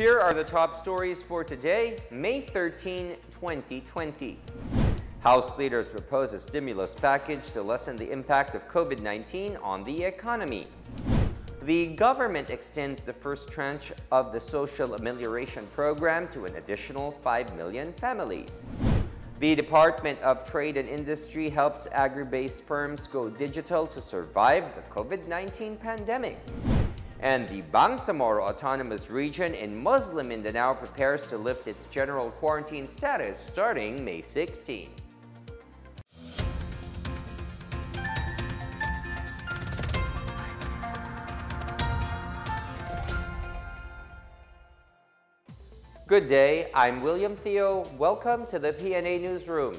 Here are the top stories for today, May 13, 2020. House leaders propose a stimulus package to lessen the impact of COVID-19 on the economy. The government extends the first tranche of the social amelioration program to an additional 5 million families. The Department of Trade and Industry helps agri-based firms go digital to survive the COVID-19 pandemic. And the Bangsamoro Autonomous Region in Muslim Mindanao prepares to lift its general quarantine status starting May 16. Good day, I'm William Theo. Welcome to the PNA Newsroom.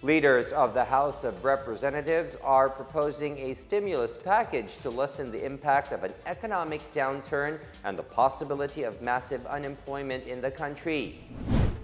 Leaders of the House of Representatives are proposing a stimulus package to lessen the impact of an economic downturn and the possibility of massive unemployment in the country.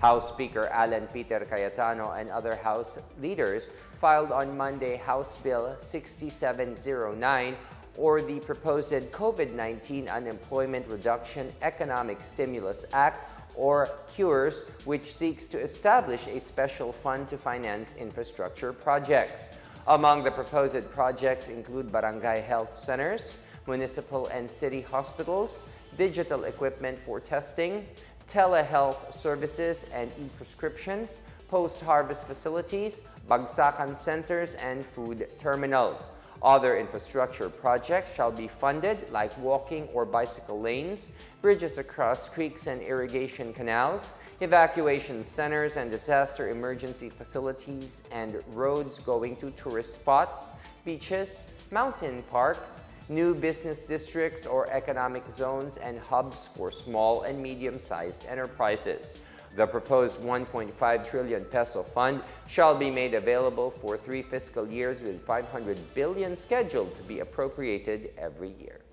House Speaker Alan Peter Cayetano and other House leaders filed on Monday House Bill 6709, or the proposed COVID-19 Unemployment Reduction Economic Stimulus Act, or CURES, which seeks to establish a special fund to finance infrastructure projects. Among the proposed projects include barangay health centers, municipal and city hospitals, digital equipment for testing, telehealth services and e-prescriptions, post-harvest facilities, bagsakan centers, and food terminals. Other infrastructure projects shall be funded, like walking or bicycle lanes, bridges across creeks and irrigation canals, evacuation centers and disaster emergency facilities, and roads going to tourist spots, beaches, mountain parks, new business districts or economic zones, and hubs for small and medium-sized enterprises. The proposed 1.5 trillion peso fund shall be made available for 3 fiscal years, with 500 billion scheduled to be appropriated every year.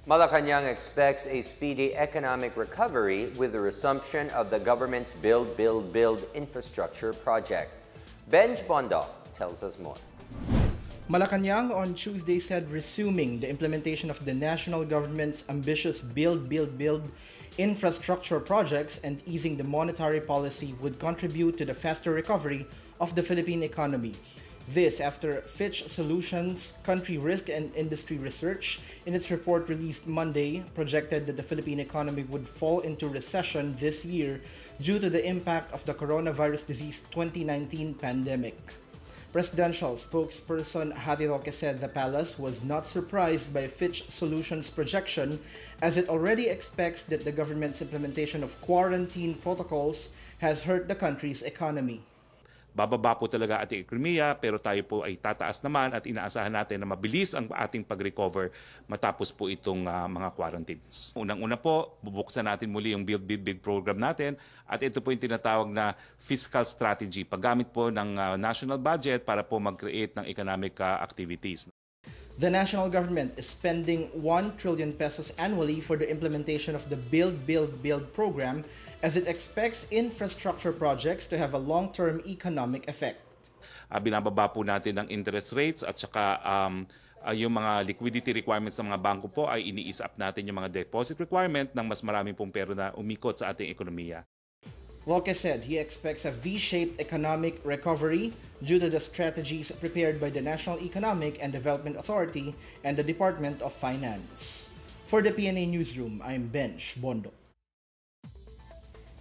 Malacanang expects a speedy economic recovery with the resumption of the government's Build, Build, Build infrastructure project. Benj Bondo tells us more. Malacanang on Tuesday said resuming the implementation of the national government's ambitious Build, Build, Build infrastructure projects and easing the monetary policy would contribute to the faster recovery of the Philippine economy. This after Fitch Solutions Country Risk and Industry Research, in its report released Monday, projected that the Philippine economy would fall into recession this year due to the impact of the coronavirus disease 2019 pandemic. Presidential spokesperson Harry Roque said the palace was not surprised by Fitch Solutions' projection, as it already expects that the government's implementation of quarantine protocols has hurt the country's economy. Bababa po talaga ating ekonomiya, pero tayo po ay tataas naman at inaasahan natin na mabilis ang ating pag-recover matapos po itong mga quarantines. Unang-una po, bubuksan natin muli yung Build, Build, Build program natin, at ito po yung tinatawag na fiscal strategy, paggamit po ng national budget para po mag-create ng economic activities. The national government is spending 1 trillion pesos annually for the implementation of the Build, Build, Build program, as it expects infrastructure projects to have a long-term economic effect. Binababa po natin ang interest rates, at saka yung mga liquidity requirements ng mga bangko po ay ini-ease up natin yung mga deposit requirement ng mas marami pong pera na umikot sa ating ekonomiya. Roque said he expects a V-shaped economic recovery due to the strategies prepared by the National Economic and Development Authority and the Department of Finance. For the PNA Newsroom, I'm Benj Bondo.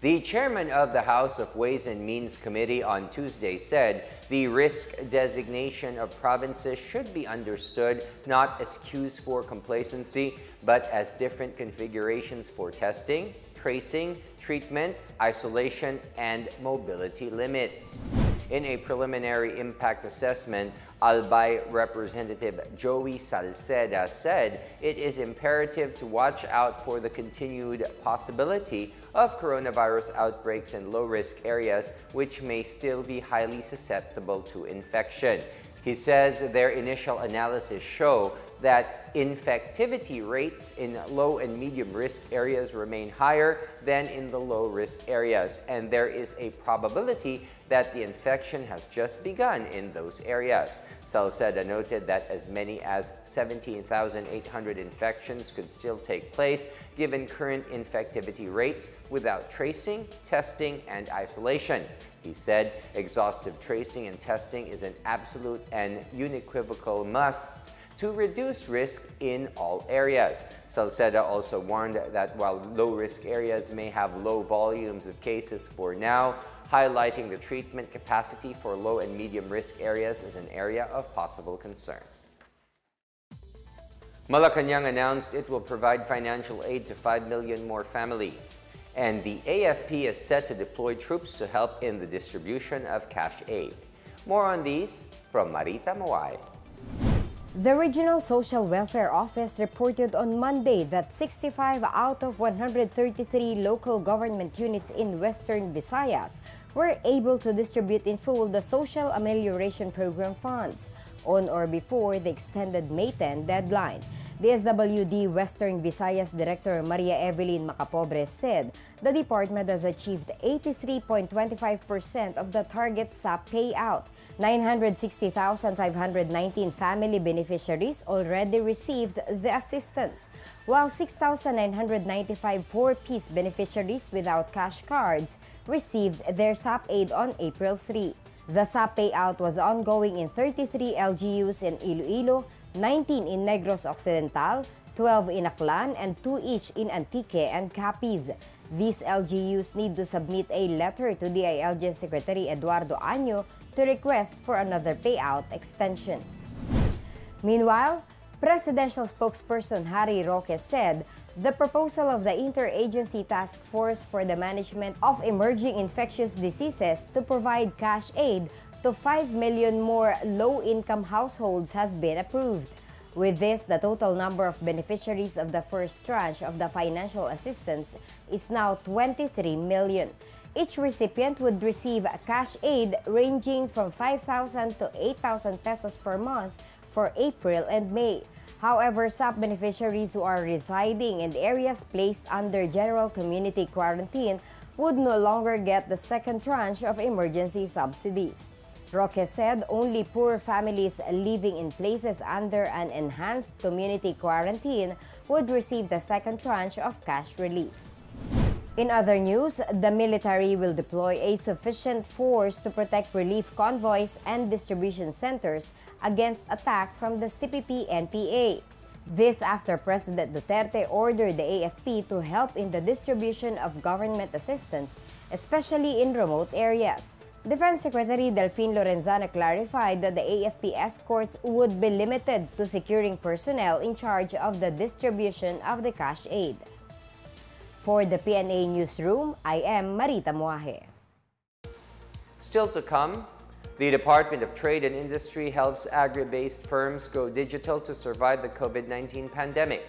The chairman of the House of Ways and Means Committee on Tuesday said the risk designation of provinces should be understood not as cues for complacency, but as different configurations for testing, tracing, treatment, isolation, and mobility limits. In a preliminary impact assessment, Albay Representative Joey Salceda said it is imperative to watch out for the continued possibility of coronavirus outbreaks in low-risk areas, which may still be highly susceptible to infection. He says their initial analysis show that infectivity rates in low and medium risk areas remain higher than in the low risk areas, and there is a probability that the infection has just begun in those areas. Salceda noted that as many as 17,800 infections could still take place given current infectivity rates without tracing, testing, and isolation. He said exhaustive tracing and testing is an absolute and unequivocal must to reduce risk in all areas. Salceda also warned that while low-risk areas may have low volumes of cases for now, highlighting the treatment capacity for low and medium-risk areas is an area of possible concern. Malacanang announced it will provide financial aid to 5 million more families, and the AFP is set to deploy troops to help in the distribution of cash aid. More on these from Marita Mawai. The Regional Social Welfare Office reported on Monday that 65 out of 133 local government units in Western Visayas were able to distribute in full the Social Amelioration Program funds on or before the extended May 10 deadline. The SWD Western Visayas Director Maria Evelyn Macapobre said the department has achieved 83.25% of the target SAP payout. 960,519 family beneficiaries already received the assistance, while 6,995 four-piece beneficiaries without cash cards received their SAP aid on April 3. The SAP payout was ongoing in 33 LGUs in Iloilo, 19 in Negros Occidental, 12 in Aklan, and 2 each in Antique and Capiz. These LGUs need to submit a letter to DILG Secretary Eduardo Año to request for another payout extension. Meanwhile, Presidential spokesperson Harry Roque said the proposal of the Interagency Task Force for the Management of Emerging Infectious Diseases to provide cash aid to 5 million more low-income households has been approved. With this, the total number of beneficiaries of the first tranche of the financial assistance is now 23 million. Each recipient would receive a cash aid ranging from 5,000 to 8,000 pesos per month for April and May. However, SAP beneficiaries who are residing in areas placed under general community quarantine would no longer get the second tranche of emergency subsidies. Roque said only poor families living in places under an enhanced community quarantine would receive the second tranche of cash relief. In other news, the military will deploy a sufficient force to protect relief convoys and distribution centers against attack from the CPP-NPA. This after President Duterte ordered the AFP to help in the distribution of government assistance, especially in remote areas. Defense Secretary Delfin Lorenzana clarified that the AFP escorts would be limited to securing personnel in charge of the distribution of the cash aid. For the PNA Newsroom, I am Marita Muaje. Still to come, the Department of Trade and Industry helps agri-based firms go digital to survive the COVID-19 pandemic.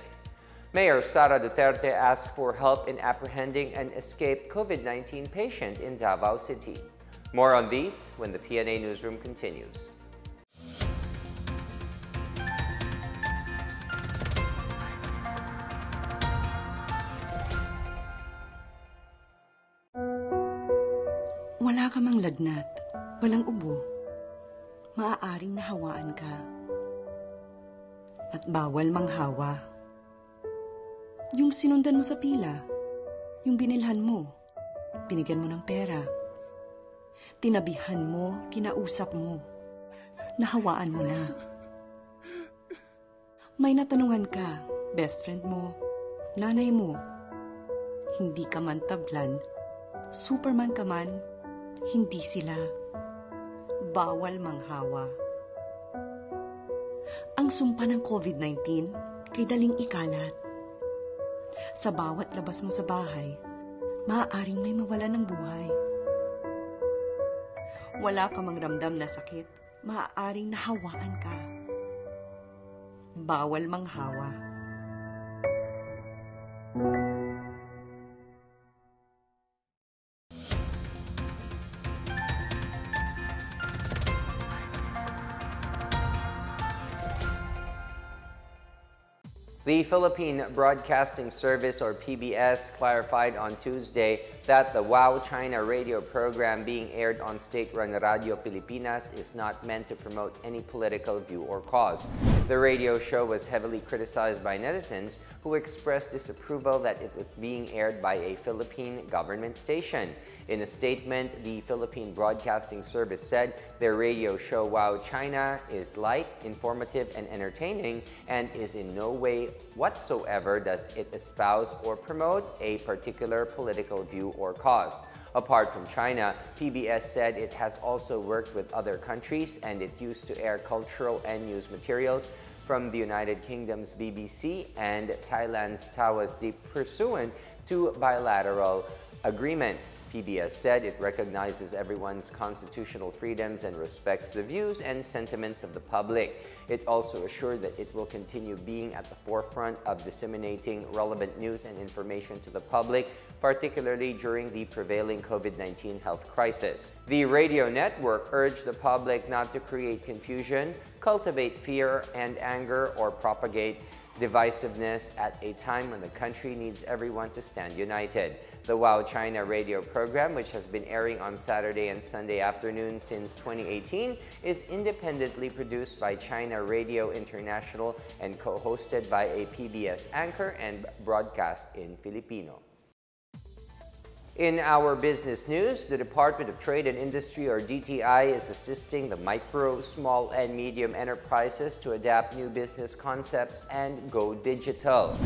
Mayor Sara Duterte asked for help in apprehending an escaped COVID-19 patient in Davao City. More on these when the PNA Newsroom continues. Wala ka mang lagnat, walang ubo, maaaring nahawaan ka. At bawal manghawa. Yung sinundan mo sa pila, yung binilhan mo, binigyan mo ng pera, tinabihan mo, kinausap mo, nahawaan mo na. May natanungan ka, best friend mo, nanay mo, hindi ka man tablan, superman ka man, hindi sila. Bawal manghawa. Ang sumpa ng COVID-19 kay daling ikalat. Sa bawat labas mo sa bahay, maaaring may mawalan ng buhay. Wala ka mang ramdam na sakit, maaaring nahawaan ka. Bawal manghawa. The Philippine Broadcasting Service, or PBS, clarified on Tuesday that the Wow China radio program being aired on state-run Radio Pilipinas is not meant to promote any political view or cause. The radio show was heavily criticized by netizens who expressed disapproval that it was being aired by a Philippine government station. In a statement, the Philippine Broadcasting Service said their radio show Wow China is light, informative, and entertaining, and is in no way whatsoever does it espouse or promote a particular political view or cause. Apart from China, PBS said it has also worked with other countries, and it used to air cultural and news materials from the United Kingdom's BBC and Thailand's Tawas Deep pursuant to bilateral agreements. PBS said it recognizes everyone's constitutional freedoms and respects the views and sentiments of the public. It also assured that it will continue being at the forefront of disseminating relevant news and information to the public, particularly during the prevailing COVID-19 health crisis. The radio network urged the public not to create confusion, cultivate fear and anger, or propagate divisiveness at a time when the country needs everyone to stand united. The Wow China radio program, which has been airing on Saturday and Sunday afternoons since 2018, is independently produced by China Radio International and co-hosted by a PBS anchor and broadcast in Filipino. In our business news, the Department of Trade and Industry, or DTI, is assisting the micro, small, and medium enterprises to adapt new business concepts and go digital.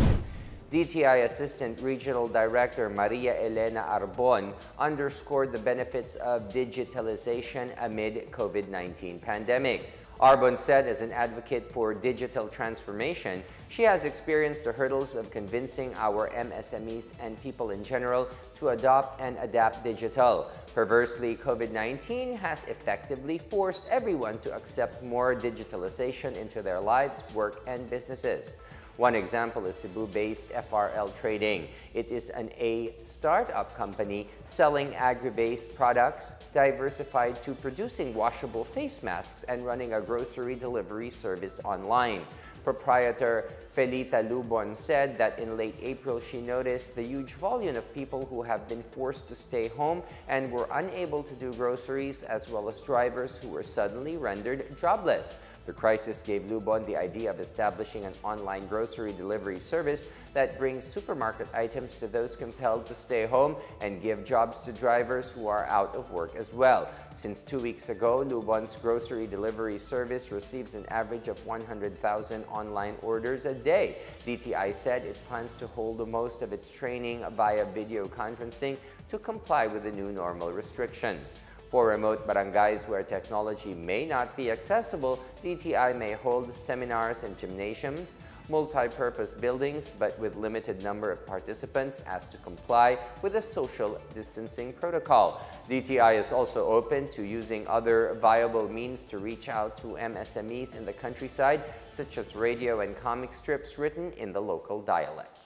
DTI Assistant Regional Director Maria Elena Arbon underscored the benefits of digitalization amid COVID-19 pandemic. Arbon said, as an advocate for digital transformation, she has experienced the hurdles of convincing our MSMEs and people in general to adopt and adapt digital. Perversely, COVID-19 has effectively forced everyone to accept more digitalization into their lives, work, and businesses. One example is Cebu-based FRL Trading. It is a startup company selling agri-based products, diversified to producing washable face masks and running a grocery delivery service online. Proprietor Felita Lubon said that in late April she noticed the huge volume of people who have been forced to stay home and were unable to do groceries, as well as drivers who were suddenly rendered jobless. The crisis gave Lubon the idea of establishing an online grocery delivery service that brings supermarket items to those compelled to stay home and give jobs to drivers who are out of work as well. Since 2 weeks ago, Lubon's grocery delivery service receives an average of 100,000 online orders a day. DTI said it plans to hold most of its training via video conferencing to comply with the new normal restrictions. For remote barangays where technology may not be accessible, DTI may hold seminars in gymnasiums, multi-purpose buildings, but with limited number of participants as to comply with a social distancing protocol. DTI is also open to using other viable means to reach out to MSMEs in the countryside, such as radio and comic strips written in the local dialect.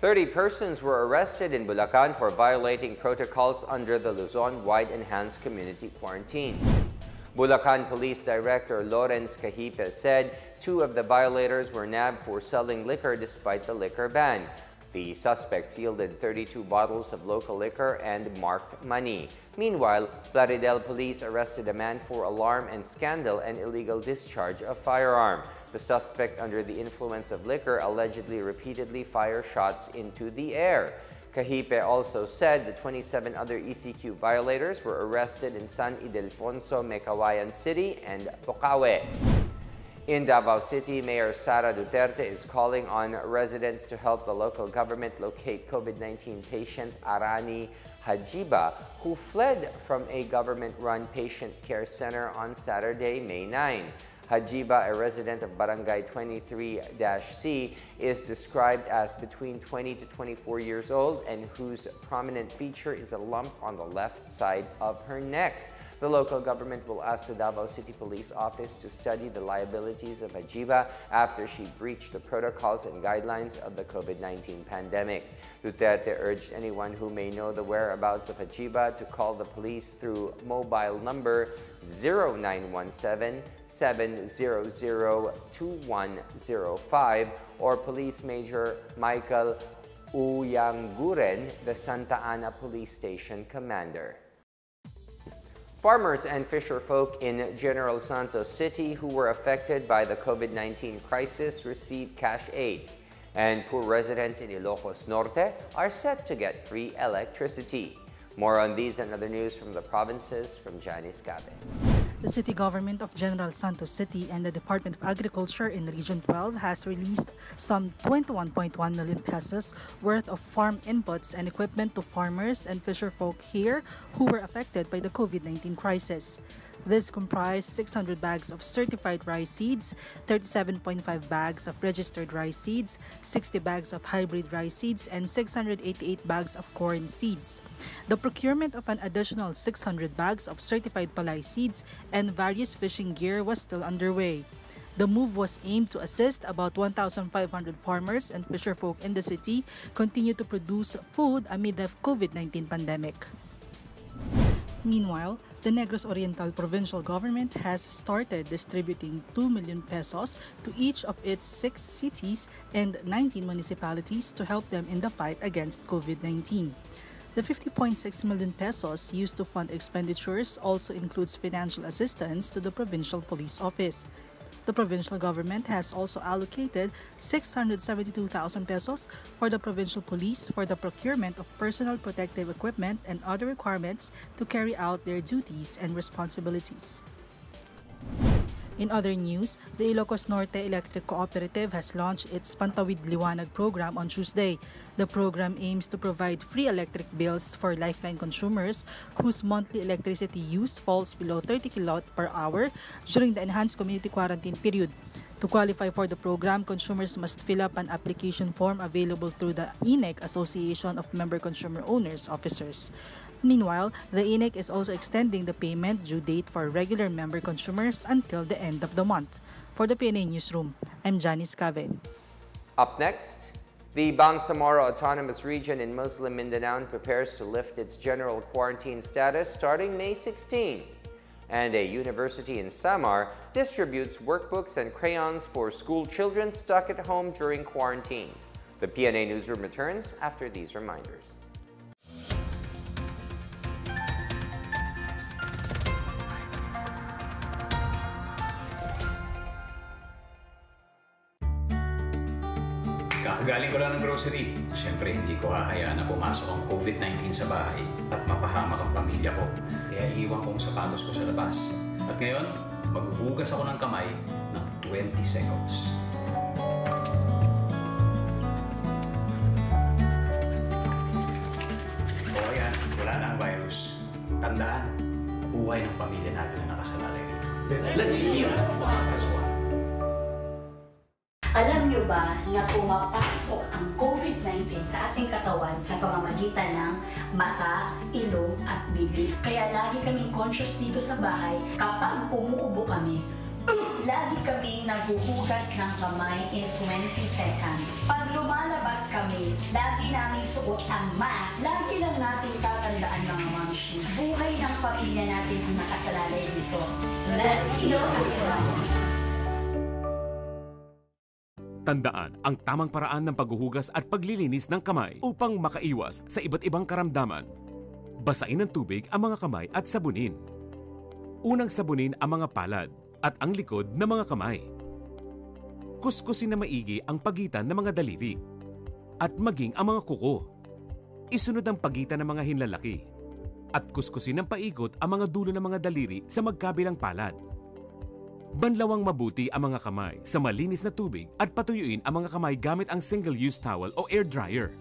Thirty persons were arrested in Bulacan for violating protocols under the Luzon-wide enhanced community quarantine. Bulacan Police Director Lawrence Cahipe said 2 of the violators were nabbed for selling liquor despite the liquor ban. The suspects yielded 32 bottles of local liquor and marked money. Meanwhile, Plaridel Police arrested a man for alarm and scandal and illegal discharge of firearm. The suspect, under the influence of liquor, allegedly repeatedly fired shots into the air. Cahipe also said the 27 other ECQ violators were arrested in San Ildefonso, Mecawayan City, and Bocaue. In Davao City, Mayor Sara Duterte is calling on residents to help the local government locate COVID-19 patient Arani Hajiba, who fled from a government-run patient care center on Saturday, May 9. Hajiba, a resident of Barangay 23-C, is described as between 20 to 24 years old and whose prominent feature is a lump on the left side of her neck. The local government will ask the Davao City Police Office to study the liabilities of Hajiba after she breached the protocols and guidelines of the COVID-19 pandemic. Duterte urged anyone who may know the whereabouts of Hajiba to call the police through mobile number 0917-700-2105 or Police Major Michael Uyanguren, the Santa Ana Police Station Commander. Farmers and fisherfolk in General Santos City who were affected by the COVID-19 crisis received cash aid, and poor residents in Ilocos Norte are set to get free electricity. More on these and other news from the provinces from Janice Cabe. The city government of General Santos City and the Department of Agriculture in Region 12 has released some 21.1 million pesos worth of farm inputs and equipment to farmers and fisherfolk here who were affected by the COVID-19 crisis. This comprised 600 bags of certified rice seeds, 37.5 bags of registered rice seeds, 60 bags of hybrid rice seeds, and 688 bags of corn seeds. The procurement of an additional 600 bags of certified palay seeds and various fishing gear was still underway. The move was aimed to assist about 1,500 farmers and fisherfolk in the city continue to produce food amid the COVID-19 pandemic. Meanwhile, the Negros Oriental Provincial Government has started distributing 2 million pesos to each of its 6 cities and 19 municipalities to help them in the fight against COVID-19. The 50.6 million pesos used to fund expenditures also includes financial assistance to the Provincial Police Office. The provincial government has also allocated 672,000 pesos for the provincial police for the procurement of personal protective equipment and other requirements to carry out their duties and responsibilities. In other news, the Ilocos Norte Electric Cooperative has launched its Pantawid Liwanag program on Tuesday. The program aims to provide free electric bills for lifeline consumers whose monthly electricity use falls below 30 kilowatt per hour during the enhanced community quarantine period. To qualify for the program, consumers must fill up an application form available through the INEC Association of Member Consumer Owners Officers. Meanwhile, the INEC is also extending the payment due date for regular member consumers until the end of the month. For the PNA Newsroom, I'm Janice Caven. Up next, the Bangsamoro Autonomous Region in Muslim Mindanao prepares to lift its general quarantine status starting May 16. And a university in Samar distributes workbooks and crayons for school children stuck at home during quarantine. The PNA Newsroom returns after these reminders. Kakagaling ko lang ng grocery. Siyempre, hindi ko hahayaan na pumasok ang COVID-19 sa bahay at mapahamak ang pamilya ko. Kaya iiwan ko ang sapatos ko sa labas. At ngayon, maghuhugas ako ng kamay ng 20 seconds. O ayan, wala na ang virus. Tandaan, buhay ng pamilya natin na nakasalalay. Let's heal as one. Alam niyo ba na pumapasok ang COVID-19 sa ating katawan sa pamamagitan ng mata, ilong at bibig? Kaya lagi kaming conscious dito sa bahay kapag umuubo kami. Lagi kaming naghuhugas ng kamay in 20 seconds. Pag lumalabas kami, lagi namin suot ang mask. Lagi lang natin tatandaan mga mamshi. Buhay ng pamilya natin ang nakasalalay dito. Let's heal as one. Tandaan ang tamang paraan ng paghuhugas at paglilinis ng kamay upang makaiwas sa iba't ibang karamdaman. Basain ng tubig ang mga kamay at sabunin. Unang sabunin ang mga palad at ang likod ng mga kamay. Kuskusin na maigi ang pagitan ng mga daliri at maging ang mga kuko. Isunod ang pagitan ng mga hinlalaki at kuskusin ng paikot ang mga dulo ng mga daliri sa magkabilang palad. Banlawang mabuti ang mga kamay sa malinis na tubig at patuyuin ang mga kamay gamit ang single-use towel o air dryer.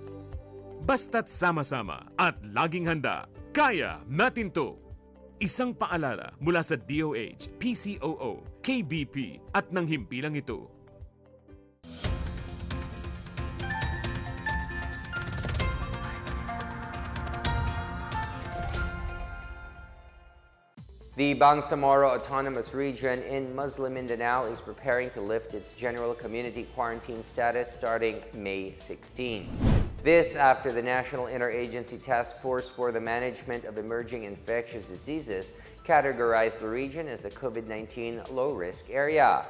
Basta't sama-sama at laging handa, kaya natin to! Isang paalala mula sa DOH, PCOO, KBP at ng himpilang ito. The Bangsamoro Autonomous Region in Muslim Mindanao is preparing to lift its general community quarantine status starting May 16. This after the National Interagency Task Force for the Management of Emerging Infectious Diseases categorized the region as a COVID-19 low-risk area.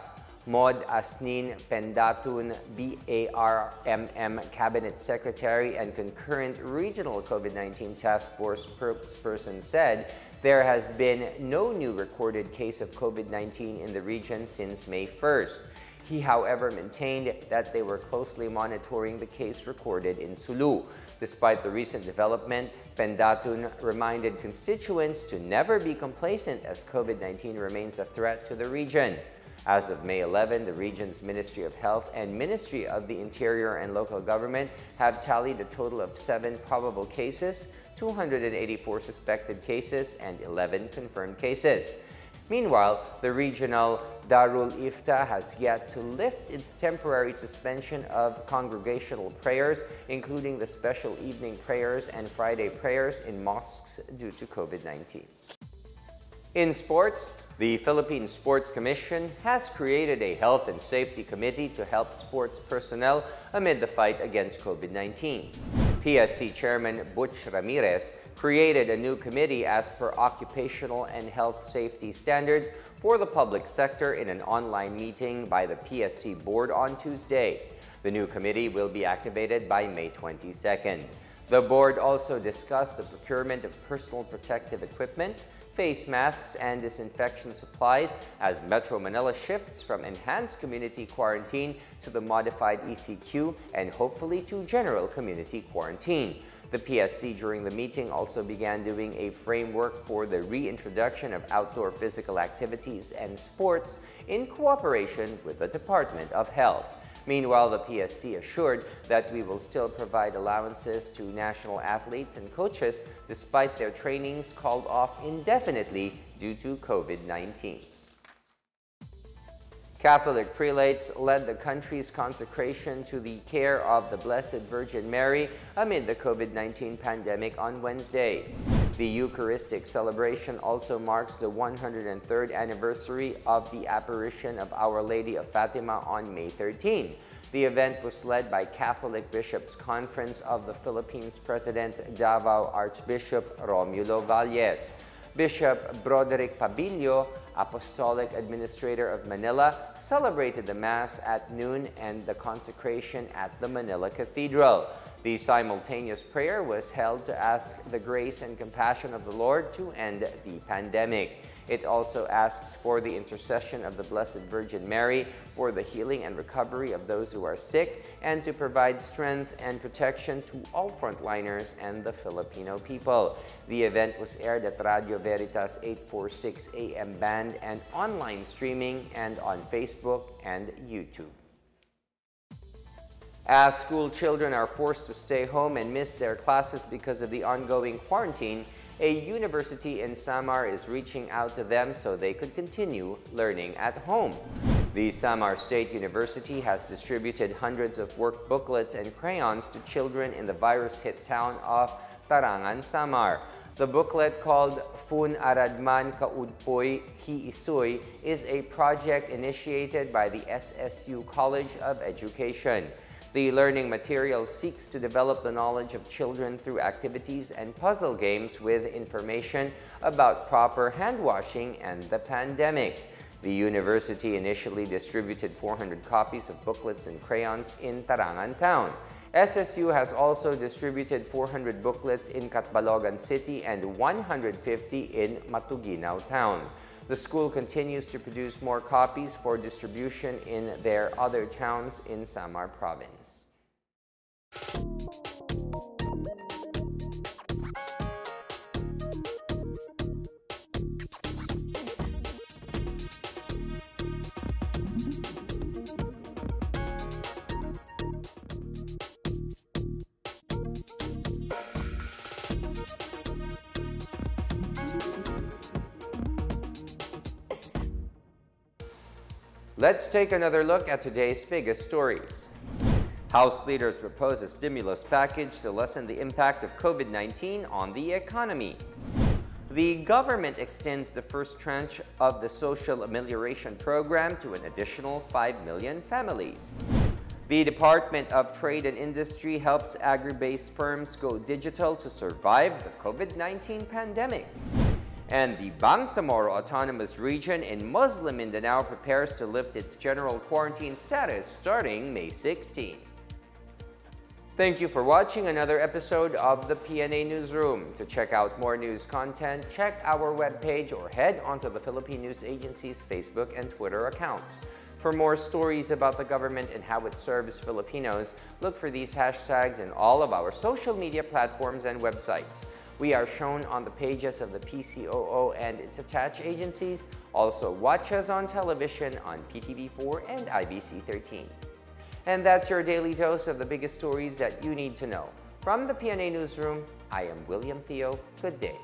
Mod Asnin Pendatun, BARMM Cabinet Secretary and concurrent regional COVID-19 task force person said there has been no new recorded case of COVID-19 in the region since May 1st. He, however, maintained that they were closely monitoring the case recorded in Sulu. Despite the recent development, Pendatun reminded constituents to never be complacent as COVID-19 remains a threat to the region. As of May 11, the region's Ministry of Health and Ministry of the Interior and Local Government have tallied a total of 7 probable cases, 284 suspected cases, and 11 confirmed cases. Meanwhile, the regional Darul Ifta has yet to lift its temporary suspension of congregational prayers, including the special evening prayers and Friday prayers in mosques due to COVID-19. In sports, the Philippine Sports Commission has created a health and safety committee to help sports personnel amid the fight against COVID-19. PSC Chairman Butch Ramirez created a new committee as per occupational and health safety standards for the public sector in an online meeting by the PSC board on Tuesday. The new committee will be activated by May 22nd. The board also discussed the procurement of personal protective equipment, face masks, and disinfection supplies as Metro Manila shifts from enhanced community quarantine to the modified ECQ and hopefully to general community quarantine. The PSC during the meeting also began doing a framework for the reintroduction of outdoor physical activities and sports in cooperation with the Department of Health. Meanwhile, the PSC assured that we will still provide allowances to national athletes and coaches despite their trainings called off indefinitely due to COVID-19. Catholic prelates led the country's consecration to the care of the Blessed Virgin Mary amid the COVID-19 pandemic on Wednesday. The Eucharistic celebration also marks the 103rd anniversary of the apparition of Our Lady of Fatima on May 13. The event was led by Catholic Bishops' Conference of the Philippines President Davao Archbishop Romulo Valles. Bishop Broderick Pabilio, Apostolic Administrator of Manila, celebrated the Mass at noon and the consecration at the Manila Cathedral. The simultaneous prayer was held to ask the grace and compassion of the Lord to end the pandemic. It also asks for the intercession of the Blessed Virgin Mary for the healing and recovery of those who are sick and to provide strength and protection to all frontliners and the Filipino people. The event was aired at Radio Veritas 846 AM band and online streaming and on Facebook and YouTube. As school children are forced to stay home and miss their classes because of the ongoing quarantine, a university in Samar is reaching out to them so they could continue learning at home. The Samar State University has distributed hundreds of work booklets and crayons to children in the virus-hit town of Tarangan, Samar. The booklet called Fun Aradman Kaudpoy Hi Isoy is a project initiated by the SSU College of Education. The learning material seeks to develop the knowledge of children through activities and puzzle games with information about proper hand washing and the pandemic. The university initially distributed 400 copies of booklets and crayons in Tarangan town. SSU has also distributed 400 booklets in Catbalogan City and 150 in Matuguinao town. The school continues to produce more copies for distribution in their other towns in Samar Province. Let's take another look at today's biggest stories. House leaders propose a stimulus package to lessen the impact of COVID-19 on the economy. The government extends the first tranche of the social amelioration program to an additional 5 million families. The Department of Trade and Industry helps agri-based firms go digital to survive the COVID-19 pandemic. And the Bangsamoro Autonomous Region in Muslim Mindanao prepares to lift its general quarantine status starting May 16. Thank you for watching another episode of the PNA Newsroom. To check out more news content, check our webpage or head onto the Philippine News Agency's Facebook and Twitter accounts. For more stories about the government and how it serves Filipinos, look for these hashtags in all of our social media platforms and websites. We are shown on the pages of the PCOO and its attached agencies. Also, watch us on television on PTV4 and IBC 13. And that's your daily dose of the biggest stories that you need to know. From the PNA Newsroom, I am William Theo. Good day.